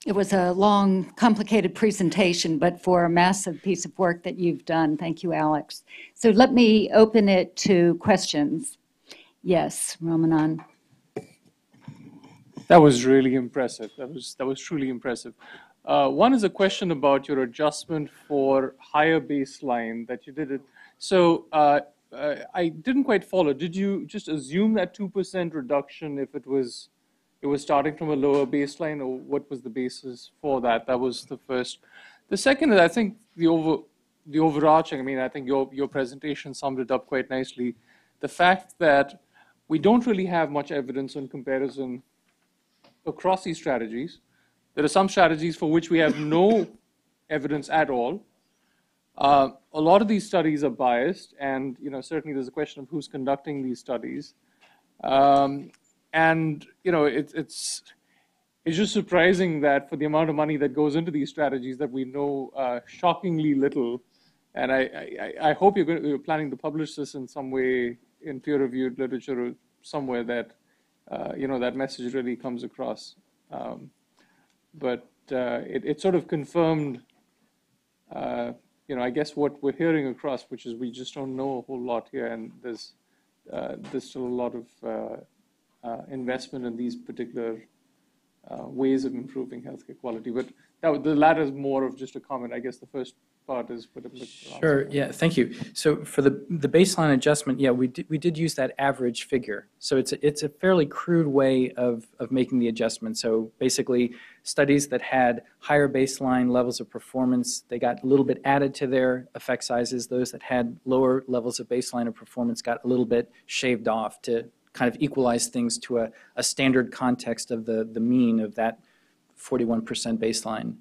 It was a long, complicated presentation, but for a massive piece of work that you've done. Thank you, Alex. So let me open it to questions. Yes, Ramanan. That was really impressive. That was truly impressive. One is a question about your adjustment for higher baseline that you did it. So I didn't quite follow. Did you just assume that 2% reduction if it was starting from a lower baseline, or what was the basis for that? That was the first. The second is, I think the overarching. I mean, I think your presentation summed it up quite nicely. The fact that we don't really have much evidence on comparison across these strategies. There are some strategies for which we have no evidence at all. A lot of these studies are biased, and certainly there's a question of who's conducting these studies. And it's just surprising that for the amount of money that goes into these strategies that we know shockingly little. And I hope you're planning to publish this in some way in peer-reviewed literature or somewhere that that message really comes across. But it sort of confirmed, I guess what we're hearing across, which is we just don't know a whole lot here, and there's still a lot of investment in these particular ways of improving healthcare quality. But the latter is more of just a comment. I guess the first part is for the Sure. Yeah. Thank you. So for the baseline adjustment, yeah, we did use that average figure. So it's a fairly crude way of making the adjustment. So basically, studies that had higher baseline levels of performance, they got a little bit added to their effect sizes. Those that had lower levels of baseline of performance got a little bit shaved off to kind of equalize things to a standard context of the mean of that 41% baseline.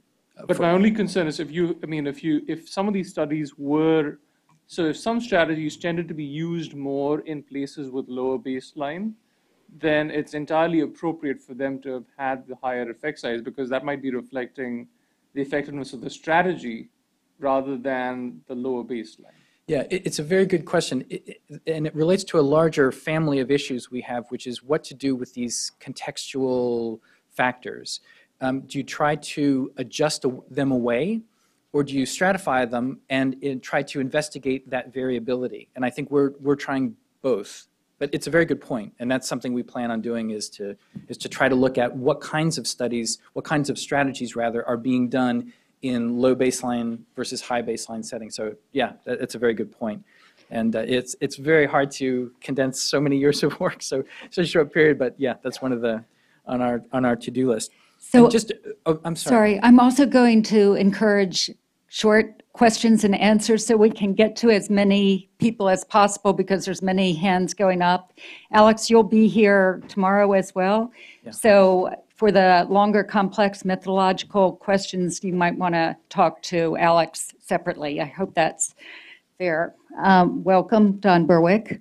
But my only concern is if some of these studies were, so if some strategies tended to be used more in places with lower baseline, then it's entirely appropriate for them to have had the higher effect size, because that might be reflecting the effectiveness of the strategy rather than the lower baseline. Yeah, it's a very good question, and it relates to a larger family of issues we have, which is what to do with these contextual factors. Do you try to adjust them away, or do you stratify them and try to investigate that variability? And I think we're trying both. But it's a very good point, and that's something we plan on doing is to try to look at what kinds of studies, what kinds of strategies rather, are being done in low baseline versus high baseline settings. So yeah, that's a very good point. And it's very hard to condense so many years of work, so a short period. But yeah, that's one of the on our to-do list. So I'm sorry. Sorry, I'm also going to encourage short questions and answers so we can get to as many people as possible, because there's many hands going up. Alex, you'll be here tomorrow as well. Yeah. So for the longer, complex methodological questions, you might want to talk to Alex separately. I hope that's fair. Welcome, Don Berwick.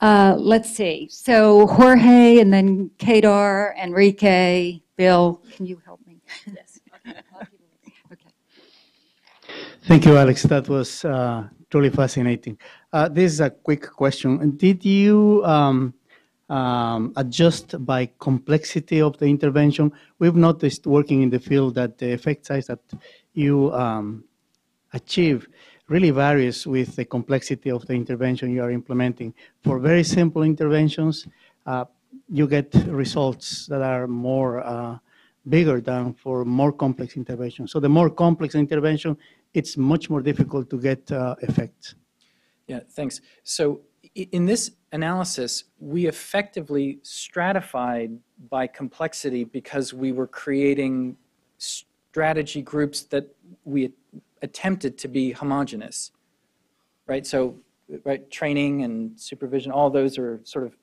Let's see. So Jorge, and then Kedar, Enrique, Bill. Can you help me? Yes. Okay. Thank you, Alex. That was truly fascinating. This is a quick question. Did you adjust by complexity of the intervention? We've noticed working in the field that the effect size that you achieve really varies with the complexity of the intervention you are implementing. For very simple interventions, you get results that are more bigger than for more complex interventions. So the more complex intervention, it's much more difficult to get effects. Yeah, thanks. So in this analysis, we effectively stratified by complexity because we were creating strategy groups that we attempted to be homogeneous, right? So, right, training and supervision, all those are sort of,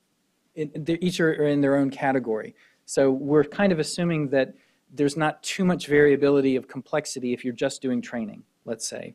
each are in their own category. So we're kind of assuming that there's not too much variability of complexity if you're just doing training, let's say.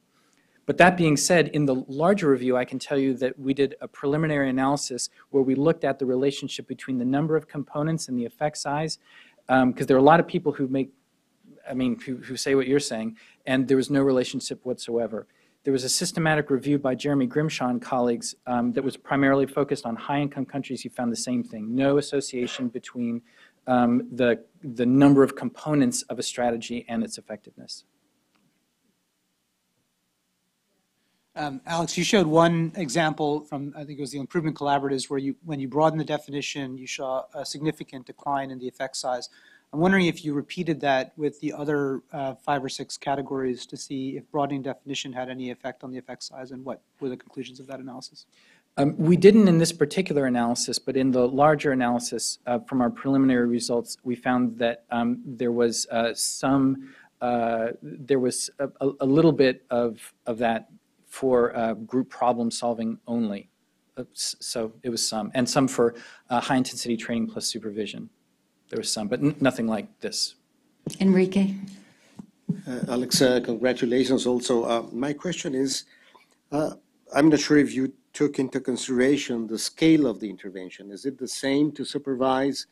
But that being said, in the larger review, I can tell you that we did a preliminary analysis where we looked at the relationship between the number of components and the effect size, because there are a lot of people who who say what you're saying, and there was no relationship whatsoever. There was a systematic review by Jeremy Grimshaw and colleagues that was primarily focused on high-income countries who found the same thing, no association between the number of components of a strategy and its effectiveness. Alex, you showed one example from, I think it was the improvement collaboratives, where when you broaden the definition, you saw a significant decline in the effect size. I'm wondering if you repeated that with the other 5 or 6 categories to see if broadening definition had any effect on the effect size, and what were the conclusions of that analysis? We didn't in this particular analysis, but in the larger analysis from our preliminary results, we found that there was a little bit of that for group problem solving only. So it was some, and some for high intensity training plus supervision. There was some, but nothing like this. Enrique? Alex, congratulations also. My question is, I'm not sure if you took into consideration the scale of the intervention. Is it the same to supervise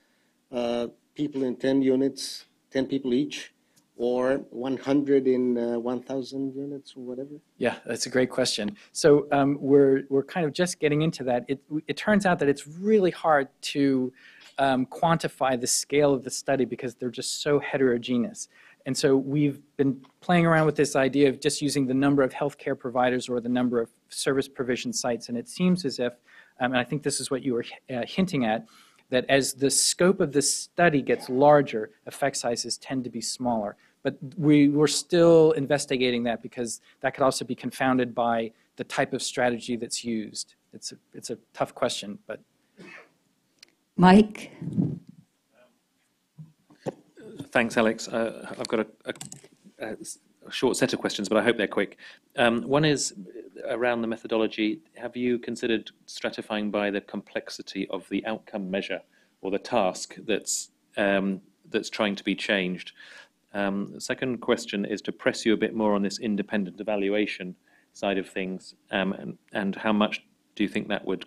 people in 10 units, 10 people each, or 100 in 1,000 units or whatever? Yeah, that's a great question. So we're kind of just getting into that. It turns out that it's really hard to quantify the scale of the study because they're just so heterogeneous. And so we've been playing around with this idea of just using the number of healthcare providers or the number of service provision sites. And it seems as if, and I think this is what you were hinting at, that as the scope of the study gets larger, effect sizes tend to be smaller. But we're still investigating that because that could also be confounded by the type of strategy that's used. It's a tough question, but. Mike? Thanks, Alex. I've got a short set of questions, but I hope they're quick. One is around the methodology. Have you considered stratifying by the complexity of the outcome measure or the task that's trying to be changed? The second question is to press you a bit more on this independent evaluation side of things, and how much do you think that would,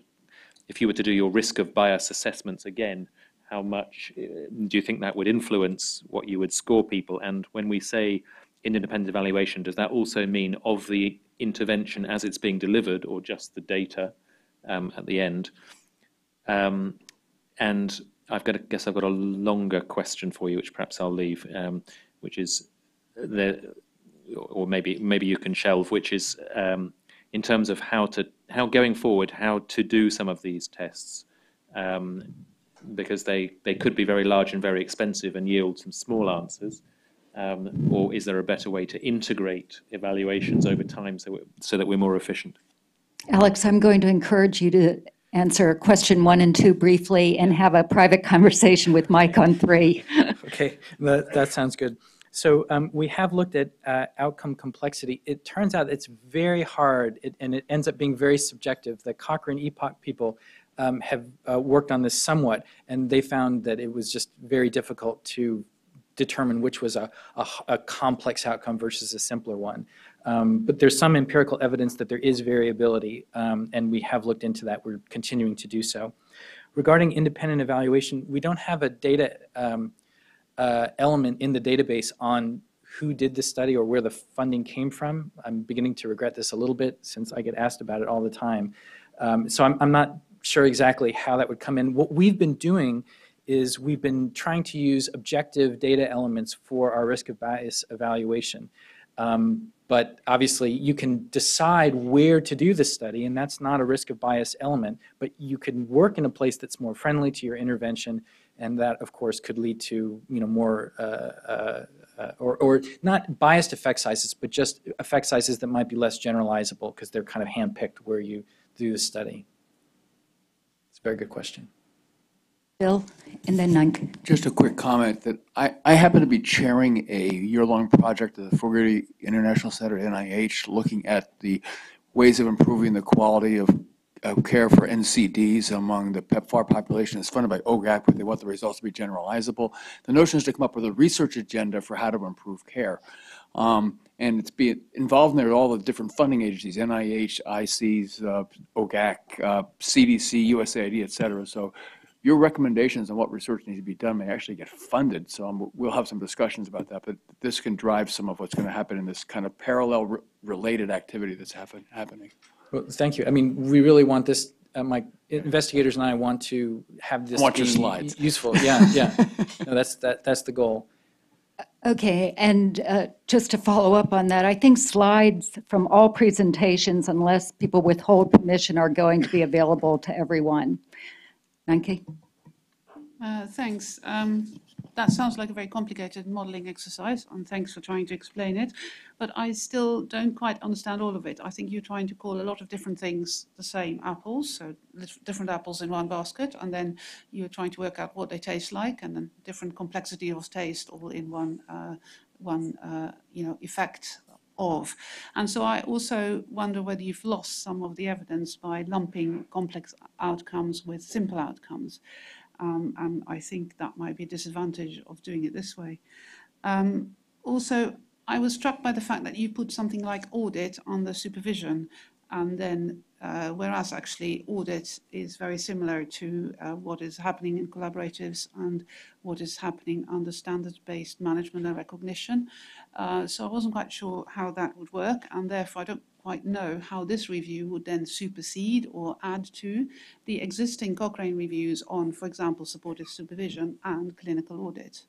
if you were to do your risk of bias assessments again, how much do you think that would influence what you would score people? And when we say independent evaluation, does that also mean of the intervention as it's being delivered, or just the data at the end? And I guess I've got a longer question for you, which perhaps I'll leave, which is or maybe you can shelve, which is in terms of how going forward, how to do some of these tests. Because they could be very large and very expensive and yield some small answers, or is there a better way to integrate evaluations over time so that we're more efficient? Alex, I'm going to encourage you to answer question 1 and 2 briefly and have a private conversation with Mike on 3. Okay, that sounds good. So we have looked at outcome complexity. It turns out it's very hard, and it ends up being very subjective. The Cochrane-EPOC people have worked on this somewhat, and they found that it was just very difficult to determine which was a complex outcome versus a simpler one. But there's some empirical evidence that there is variability, and we have looked into that. We're continuing to do so. Regarding independent evaluation, we don't have a data element in the database on who did the study or where the funding came from. I'm beginning to regret this a little bit since I get asked about it all the time. So I'm not sure exactly how that would come in. What we've been doing is we've been trying to use objective data elements for our risk of bias evaluation. But obviously you can decide where to do the study, and that's not a risk of bias element, but you can work in a place that's more friendly to your intervention, and that of course could lead to more or not biased effect sizes, but just effect sizes that might be less generalizable because they're kind of handpicked where you do the study. It's a very good question. Bill, and then Nank. Just a quick comment that I happen to be chairing a year-long project at the Fogarty International Center at NIH looking at the ways of improving the quality of care for NCDs among the PEPFAR population. It's funded by OGAC, but they want the results to be generalizable. The notion is to come up with a research agenda for how to improve care. And it's being involved in there all the different funding agencies, NIH, ICs, OGAC, CDC, USAID, et cetera. So your recommendations on what research needs to be done may actually get funded. So we'll have some discussions about that, but this can drive some of what's going to happen in this kind of parallel related activity that's happening. Well, thank you. I mean, we really want this my investigators and I want to have this Watch be your slides. useful. Yeah, yeah. No, that's the goal. Okay, and just to follow up on that, I think slides from all presentations, unless people withhold permission, are going to be available to everyone. Nanki? Thanks. That sounds like a very complicated modeling exercise, and thanks for trying to explain it. But I still don't quite understand all of it. I think you're trying to call a lot of different things the same apples, so different apples in one basket, and then you're trying to work out what they taste like, and then different complexity of taste all in one effect of. And so I also wonder whether you've lost some of the evidence by lumping complex outcomes with simple outcomes. And I think that might be a disadvantage of doing it this way. Also, I was struck by the fact that you put something like audit on the supervision, and then whereas actually audit is very similar to what is happening in collaboratives and what is happening under standards-based management and recognition. So I wasn't quite sure how that would work, and therefore I don't quite know how this review would then supersede or add to the existing Cochrane reviews on, for example, supportive supervision and clinical audit.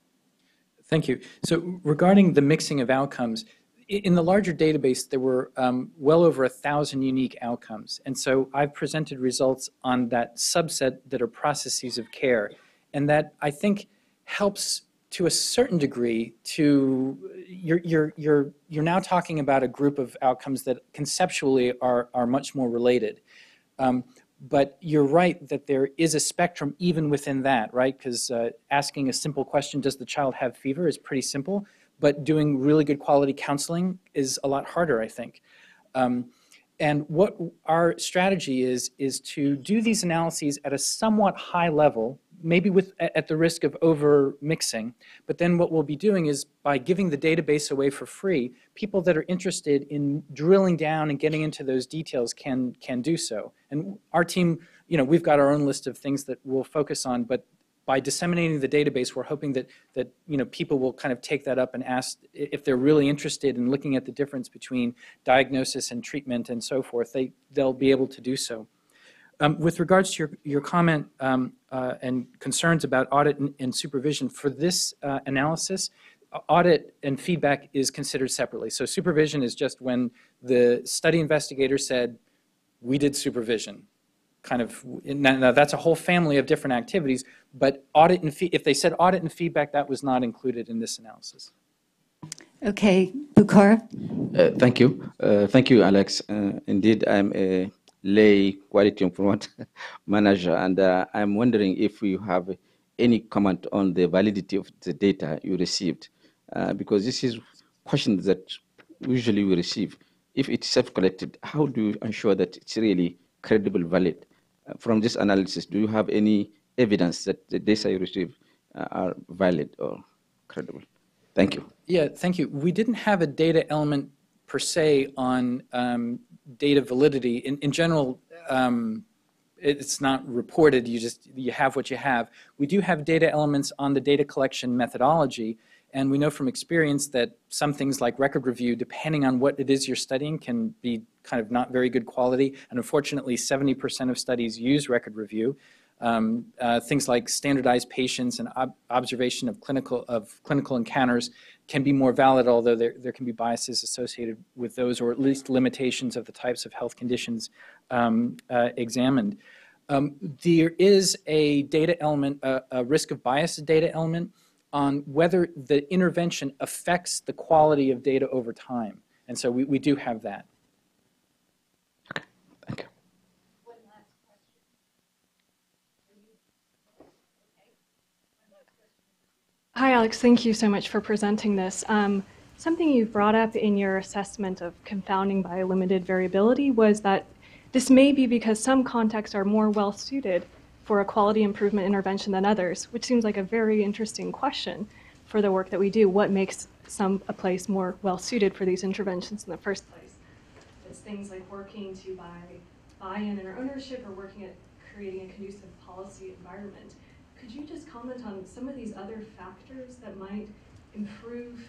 Thank you. So regarding the mixing of outcomes, in the larger database, there were well over 1,000 unique outcomes. And so I've presented results on that subset that are processes of care. And that, I think, helps to a certain degree to, you're now talking about a group of outcomes that conceptually are much more related. But you're right that there is a spectrum even within that, right? Because asking a simple question, does the child have fever, is pretty simple, but doing really good quality counseling is a lot harder, I think. And what our strategy is to do these analyses at a somewhat high level, maybe at the risk of over mixing, but then what we'll be doing is by giving the database away for free, people that are interested in drilling down and getting into those details can do so. And our team, we've got our own list of things that we'll focus on, but by disseminating the database, we're hoping that people will kind of take that up and ask if they're really interested in looking at the difference between diagnosis and treatment and so forth. They'll be able to do so. With regards to your comment and concerns about audit and supervision, for this analysis, audit and feedback is considered separately. So supervision is just when the study investigator said, we did supervision. Now that's a whole family of different activities, but audit and if they said audit and feedback, that was not included in this analysis. Okay, Bukhara? Thank you. Thank you, Alex. Indeed, I'm a lay quality improvement manager, and I'm wondering if you have any comment on the validity of the data you received, because this is questions that usually we receive. If it's self-collected, how do you ensure that it's really credible, valid? From this analysis, do you have any evidence that the data you receive are valid or credible? Thank you. Yeah, thank you. We didn't have a data element per se on data validity. In general, it's not reported. You have what you have. We do have data elements on the data collection methodology, and we know from experience that some things like record review, depending on what it is you're studying, can be kind of not very good quality. And unfortunately, 70% of studies use record review. Things like standardized patients and observation of clinical encounters can be more valid, although there can be biases associated with those, or at least limitations of the types of health conditions examined. There is a data element, a risk of bias data element, on whether the intervention affects the quality of data over time. And so we do have that. Okay, thank you. One last question. Hi, Alex. Thank you so much for presenting this. Something you brought up in your assessment of confounding by limited variability was that this may be because some contexts are more well-suited for a quality improvement intervention than others, which seems like a very interesting question for the work that we do. What makes a place more well-suited for these interventions in the first place? It's things like working to buy-in and ownership, or working at creating a conducive policy environment. Could you just comment on some of these other factors that might improve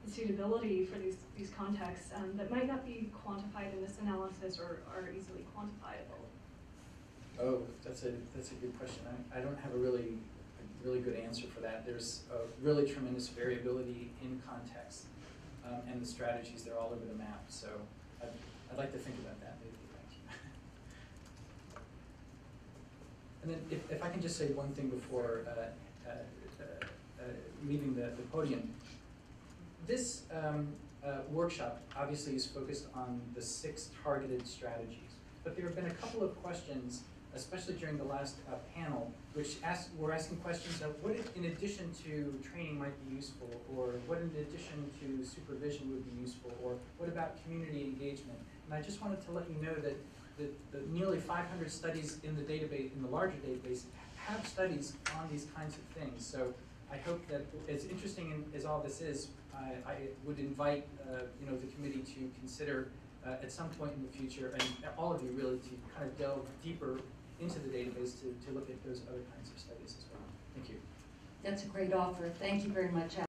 the suitability for these contexts that might not be quantified in this analysis or are easily quantifiable? Oh, that's a good question. I don't have a really good answer for that. There's a really tremendous variability in context, and the strategies, they're all over the map. So I'd like to think about that. Maybe. And then if I can just say one thing before leaving the podium. This workshop obviously is focused on the 6 targeted strategies, but there have been a couple of questions, especially during the last panel, which were asking questions of what in addition to training might be useful, or what in addition to supervision would be useful, or what about community engagement. And I just wanted to let you know that the nearly 500 studies in the database, in the larger database, have studies on these kinds of things. So I hope that, as interesting as all this is, I would invite the committee to consider at some point in the future, and all of you really, to kind of delve deeper into the database to look at those other kinds of studies as well. Thank you. That's a great offer. Thank you very much,